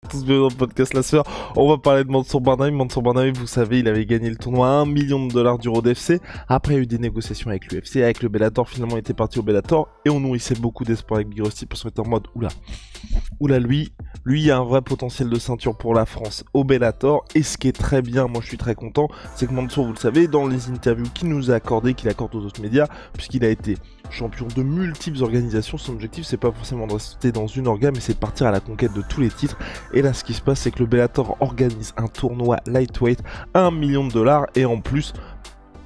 tous bienvenue dans le podcast La Sphère. On va parler de Mansour Barnaoui. Mansour Barnaoui, vous savez, il avait gagné le tournoi à 1 million de dollars du Road FC. Après, il y a eu des négociations avec l'UFC, avec le Bellator. Finalement, il était parti au Bellator. Et on nourrissait beaucoup d'espoir avec Big Rusty parce qu'on était en mode oula, lui, il y a un vrai potentiel de ceinture pour la France au Bellator. Et ce qui est très bien, moi je suis très content, c'est que Mansour, vous le savez, dans les interviews qu'il nous a accordées, qu'il accorde aux autres médias, puisqu'il a été champion de multiples organisations, son objectif c'est pas forcément de rester dans une orga, mais c'est de partir à la conquête de tous les titres. Et là, ce qui se passe, c'est que le Bellator organise un tournoi lightweight à 1 million de dollars, et en plus,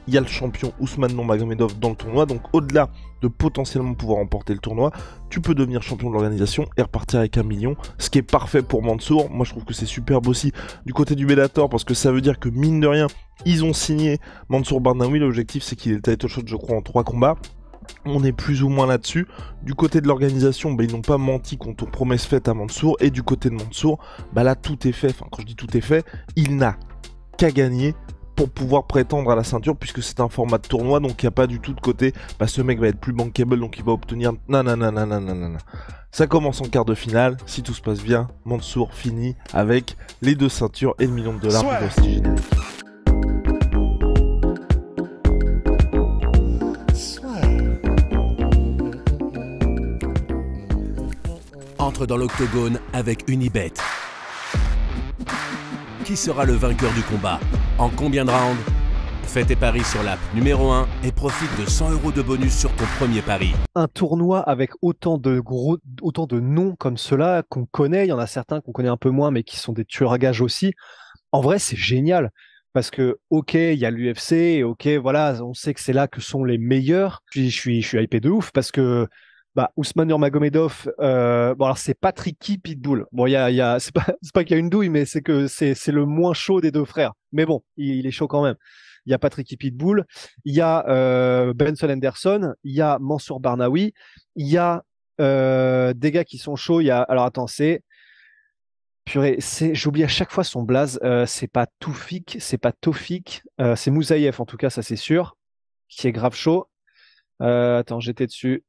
il y a le champion Ousmane Nurmagomedov dans le tournoi, donc au-delà de potentiellement pouvoir remporter le tournoi, tu peux devenir champion de l'organisation et repartir avec 1 million, ce qui est parfait pour Mansour. Moi je trouve que c'est superbe aussi du côté du Bellator, parce que ça veut dire que mine de rien, ils ont signé Mansour Barnaoui. L'objectif c'est qu'il ait le title shot, je crois, en 3 combats. On est plus ou moins là-dessus. Du côté de l'organisation, ils n'ont pas menti quant aux promesses faites à Mansour, et du côté de Mansour, là tout est fait. Enfin, quand je dis tout est fait, il n'a qu'à gagner pour pouvoir prétendre à la ceinture, puisque c'est un format de tournoi, donc il n'y a pas du tout de côté ce mec va être plus bankable, donc il va obtenir nanana. Ça commence en quart de finale. Si tout se passe bien, Mansour finit avec les 2 ceintures et le million de dollars pour Rusty générique. Entre dans l'octogone avec Unibet. Qui sera le vainqueur du combat? En combien de rounds? Fais tes paris sur l'app numéro 1 et profite de 100 € de bonus sur ton premier pari. Un tournoi avec autant de noms comme ceux-là qu'on connaît, il y en a certains qu'on connaît un peu moins, mais qui sont des tueurs à gages aussi. En vrai, c'est génial. Parce que, ok, il y a l'UFC, et ok, voilà, on sait que c'est là que sont les meilleurs. Je suis hypé de ouf parce que Ousmane Nurmagomedov, bon alors c'est pas Tricky Pitbull. Bon, c'est pas qu'il y a une douille, mais c'est que c'est le moins chaud des deux frères. Mais bon, il est chaud quand même. Il y a Patrick Pitbull, il y a Benson Henderson, il y a Mansour Barnaoui, il y a des gars qui sont chauds. Il y a, alors attends, purée, j'oublie à chaque fois son blaze. C'est pas Toufik, c'est pas Tofik, c'est Moussaïef en tout cas, ça c'est sûr, qui est grave chaud. Attends, j'étais dessus,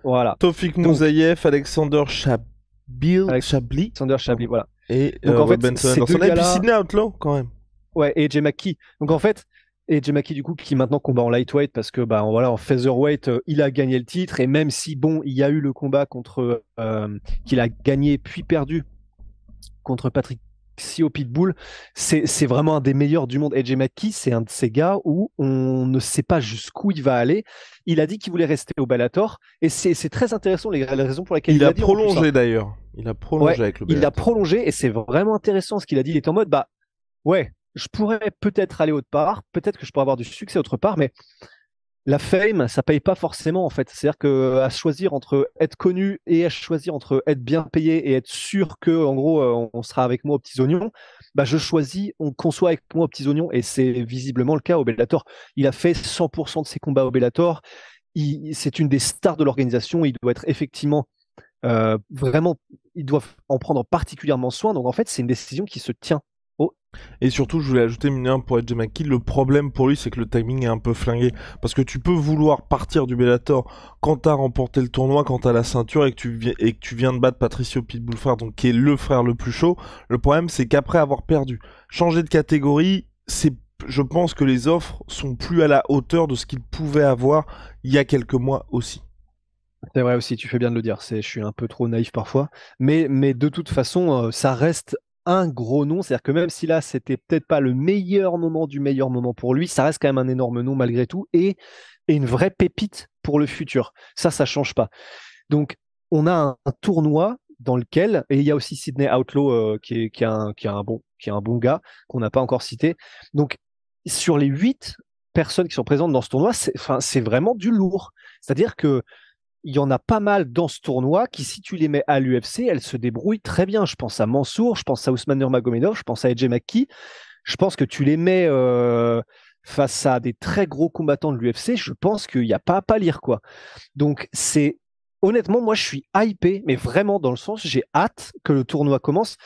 voilà. Tofik Moussaïef, Alexander Chabli, Alexander Chabli, voilà. Et donc en fait, Benson ces deux Anderson, et puis gars-là, Sidney Outlaw quand même. ouais, et AJ McKee. Donc en fait, AJ McKee du coup qui maintenant combat en lightweight parce que voilà, en featherweight, il a gagné le titre, et même si bon, il y a eu le combat contre qu'il a gagné puis perdu contre Patrick Sio Pitbull, c'est vraiment un des meilleurs du monde. AJ McKee, c'est un de ces gars où on ne sait pas jusqu'où il va aller. Il a dit qu'il voulait rester au Bellator, et c'est très intéressant les raisons pour lesquelles Il il a a dit en plus, hein. prolongé d'ailleurs. Il a prolongé avec le Il a Bellator. prolongé, et c'est vraiment intéressant ce qu'il a dit. Il était en mode, ouais, je pourrais peut-être aller autre part, peut-être que je pourrais avoir du succès autre part, mais la fame, ça paye pas forcément en fait. C'est-à-dire que à choisir entre être connu et à choisir entre être bien payé et être sûr que en gros on sera avec moi aux petits oignons, je choisis qu'on soit avec moi aux petits oignons, et c'est visiblement le cas au Bellator. Il a fait 100% de ses combats au Bellator. C'est une des stars de l'organisation. Il doit être effectivement vraiment, ils doivent en prendre particulièrement soin. Donc en fait, c'est une décision qui se tient. Et surtout, je voulais ajouter, mine de rien, pour AJ McKee, le problème pour lui, c'est que le timing est un peu flingué. Parce que tu peux vouloir partir du Bellator quand t'as remporté le tournoi, quand t'as la ceinture, et que tu viens de battre Patricio Pitbull frère, donc qui est le frère le plus chaud. Le problème, c'est qu'après avoir perdu, changer de catégorie, je pense que les offres sont plus à la hauteur de ce qu'il pouvait avoir il y a quelques mois aussi. C'est vrai aussi, tu fais bien de le dire. Je suis un peu trop naïf parfois. Mais de toute façon, ça reste un gros nom. C'est-à-dire que même si là, c'était peut-être pas le meilleur moment du meilleur moment pour lui, ça reste quand même un énorme nom malgré tout, et une vraie pépite pour le futur. Ça change pas. Donc, on a un tournoi dans lequel, et il y a aussi Sidney Outlaw qui est un bon gars qu'on n'a pas encore cité. Donc, sur les 8 personnes qui sont présentes dans ce tournoi, c'est vraiment du lourd. C'est-à-dire que il y en a pas mal dans ce tournoi qui, si tu les mets à l'UFC, elles se débrouillent très bien. Je pense à Mansour, je pense à Ousmane Nurmagomedov, je pense à AJ McKee. Je pense que tu les mets face à des très gros combattants de l'UFC, je pense qu'il n'y a pas à pâlir, quoi. Donc, honnêtement, moi, je suis hypé, mais vraiment dans le sens, j'ai hâte que le tournoi commence.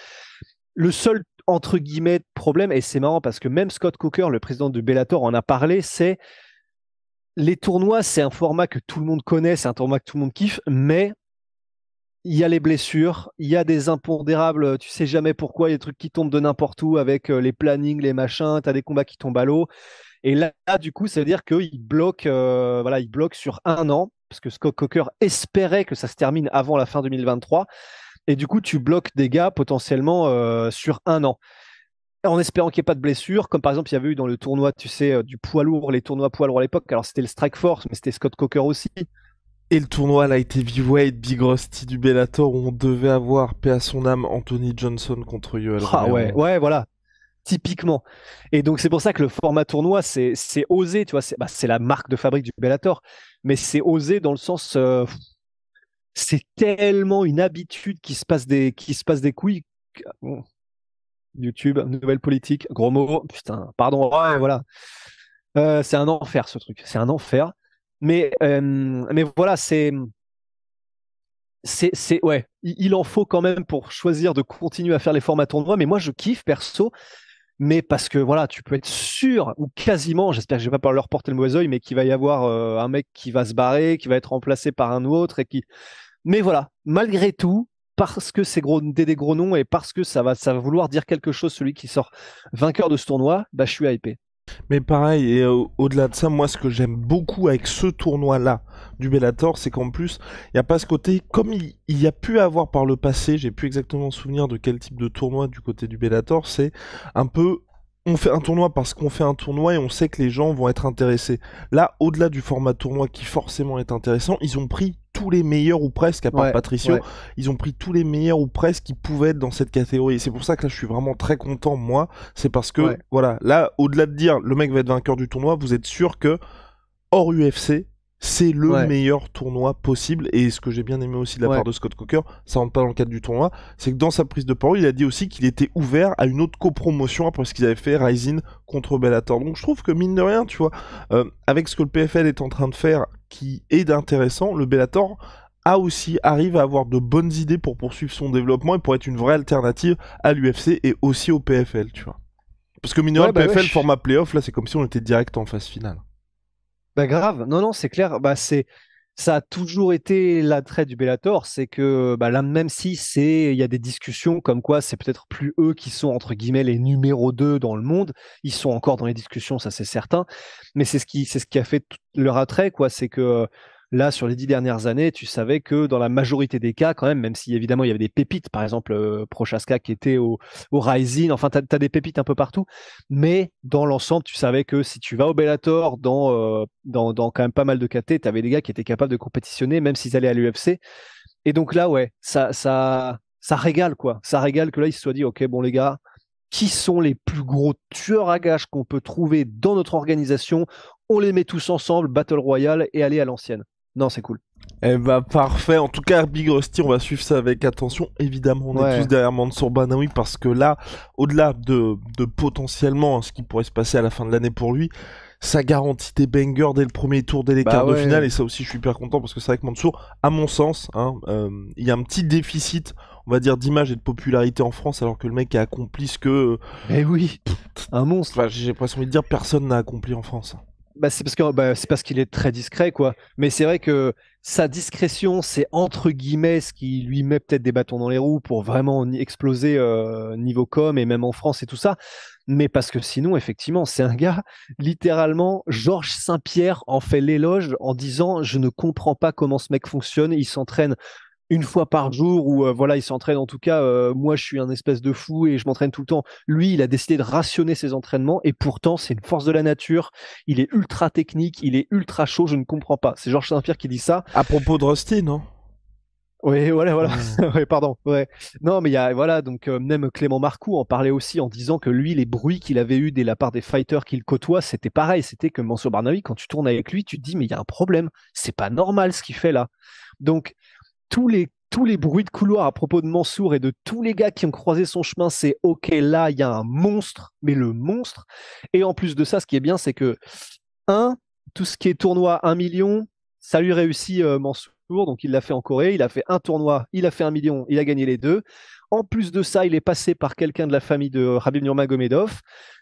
Le seul, entre guillemets, problème, et c'est marrant parce que même Scott Coker, le président de Bellator, en a parlé, c'est les tournois, c'est un format que tout le monde connaît, c'est un format que tout le monde kiffe, mais il y a les blessures, il y a des impondérables, tu sais jamais pourquoi, il y a des trucs qui tombent de n'importe où avec les plannings, les machins, tu as des combats qui tombent à l'eau. Et là, du coup, ça veut dire qu'il bloque, voilà, il bloque sur 1 an, parce que Scott Coker espérait que ça se termine avant la fin 2023. Et du coup, tu bloques des gars potentiellement sur 1 an. En espérant qu'il n'y ait pas de blessure, comme par exemple, il y avait eu dans le tournoi, tu sais, du poids lourd, les tournois poids lourd à l'époque. Alors, c'était le Strike Force, mais c'était Scott Coker aussi. Et le tournoi là a été heavyweight, Big Rusty du Bellator, où on devait avoir, paix à son âme, Anthony Johnson contre Yoel Ah Romero. ouais, ouais, voilà. Typiquement. Et donc, c'est pour ça que le format tournoi, c'est osé, tu vois, c'est la marque de fabrique du Bellator, mais c'est osé dans le sens, c'est tellement une habitude qui se passe des couilles. Bon, YouTube, nouvelle politique, gros mot, putain, pardon, ouais, voilà. C'est un enfer ce truc, c'est un enfer. Mais voilà, ouais, il en faut quand même pour choisir de continuer à faire les formats tournois. Mais moi, je kiffe perso, mais parce que voilà, tu peux être sûr ou quasiment, j'espère que je vais pas leur porter le mauvais oeil, mais qu'il va y avoir un mec qui va se barrer, qui va être remplacé par un autre et qui. Mais voilà, malgré tout, parce que c'est des gros noms et parce que ça va vouloir dire quelque chose, celui qui sort vainqueur de ce tournoi, bah je suis hypé. Mais pareil, et au-delà de ça, moi ce que j'aime beaucoup avec ce tournoi-là du Bellator, c'est qu'en plus, il n'y a pas ce côté, comme il y a pu avoir par le passé, j'ai plus exactement souvenir de quel type de tournoi du côté du Bellator, c'est un peu, on fait un tournoi parce qu'on fait un tournoi et on sait que les gens vont être intéressés. Là, au-delà du format tournoi qui forcément est intéressant, ils ont pris tous les meilleurs ou presque, à part Ouais, Patricio, ouais, ils ont pris tous les meilleurs ou presque qui pouvaient être dans cette catégorie. Et c'est pour ça que là, je suis vraiment très content, moi. C'est parce que, ouais, voilà, là, au-delà de dire le mec va être vainqueur du tournoi, vous êtes sûr que, hors UFC, c'est le ouais, meilleur tournoi possible. Et ce que j'ai bien aimé aussi de la part ouais. de Scott Coker, ça rentre pas dans le cadre du tournoi, c'est que dans sa prise de parole, il a dit aussi qu'il était ouvert à une autre copromotion après ce qu'ils avaient fait Rising contre Bellator. Donc je trouve que mine de rien, tu vois, avec ce que le PFL est en train de faire, qui est d'intéressant, le Bellator arrive à avoir de bonnes idées pour poursuivre son développement et pour être une vraie alternative à l'UFC et aussi au PFL, tu vois. Parce que mine de rien, Ouais, le bah ouais. PFL, format playoff, là, c'est comme si on était direct en phase finale. Bah grave, non, non, c'est clair. Bah ça a toujours été l'attrait du Bellator, c'est que bah, là, même si il y a des discussions comme quoi c'est peut-être plus eux qui sont entre guillemets les numéros 2 dans le monde, ils sont encore dans les discussions, ça c'est certain. Mais c'est ce qui a fait tout leur attrait, quoi. C'est que là, sur les 10 dernières années, tu savais que dans la majorité des cas, quand même si évidemment il y avait des pépites, par exemple Prochaska qui était au Rising, enfin t'as des pépites un peu partout. Mais dans l'ensemble, tu savais que si tu vas au Bellator, dans quand même pas mal de KT, tu avais des gars qui étaient capables de compétitionner, même s'ils allaient à l'UFC. Et donc là, ouais, ça régale, quoi. Ça régale que là, ils se soient dit, OK, bon, les gars, qui sont les plus gros tueurs à gages qu'on peut trouver dans notre organisation? On les met tous ensemble, Battle Royale, et aller à l'ancienne. Non, c'est cool. Eh bah parfait, en tout cas Big Rusty, on va suivre ça avec attention. Évidemment, on est tous Ouais. derrière Mansour Banaoui parce que là, au-delà de potentiellement ce qui pourrait se passer à la fin de l'année pour lui, ça garantit des bangers dès le premier tour, dès les Bah quarts de finale. ouais. Et ça aussi, je suis hyper content parce que c'est vrai que Mansour, à mon sens, hein, il y a un petit déficit, on va dire, d'image et de popularité en France, alors que le mec a accompli ce que, Eh oui, un monstre. enfin, j'ai presque envie de dire, personne n'a accompli en France. Bah, c'est parce qu'il est très discret, quoi. Mais c'est vrai que sa discrétion, c'est entre guillemets ce qui lui met peut-être des bâtons dans les roues pour vraiment exploser niveau com et même en France et tout ça. Mais parce que sinon, effectivement, c'est un gars, littéralement, Georges Saint-Pierre en fait l'éloge en disant: Je ne comprends pas comment ce mec fonctionne. Il s'entraîne 1 fois par jour ou voilà, il s'entraîne en tout cas. Moi, je suis un espèce de fou et je m'entraîne tout le temps. Lui, il a décidé de rationner ses entraînements et pourtant, c'est une force de la nature. Il est ultra technique, il est ultra chaud. Je ne comprends pas. C'est Georges Saint-Pierre qui dit ça. À propos de Rusty, non? Oui, voilà, voilà. Hmm. Ouais, pardon. Ouais. Non, mais il y a voilà, donc même Clément Marcoux en parlait aussi en disant que lui, les bruits qu'il avait eu de la part des fighters qu'il côtoie, c'était pareil. C'était que Mansour Barnaoui, quand tu tournes avec lui, tu te dis mais il y a un problème. C'est pas normal ce qu'il fait là. Donc tous les bruits de couloir à propos de Mansour et de tous les gars qui ont croisé son chemin, c'est OK, là, il y a un monstre, mais le monstre. Et en plus de ça, ce qui est bien, c'est que, tout ce qui est tournoi 1 million, ça lui réussit Mansour. Donc, il l'a fait en Corée, il a fait un tournoi, il a fait 1 million, il a gagné les deux. En plus de ça, il est passé par quelqu'un de la famille de Khabib Nurmagomedov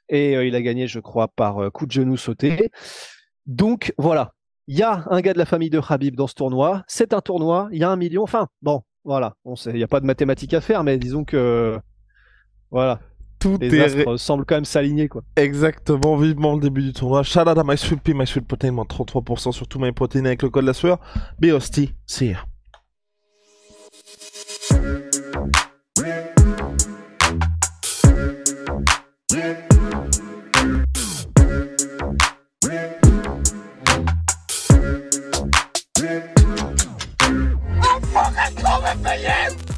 et il a gagné, je crois, par coup de genou sauté. Donc voilà, il y a un gars de la famille de Khabib dans ce tournoi. C'est un tournoi, il y a 1 million. Enfin, bon, Voilà, on sait, il n'y a pas de mathématiques à faire, mais disons que voilà, Tout les est astres semblent quand même s'aligner, quoi. exactement vivement le début du tournoi. Shout out à MySweetPea, MySweetProtein, moins 33% sur tout MyProtein avec le code la sueur. BOST, see ya. I'm fucking coming for you!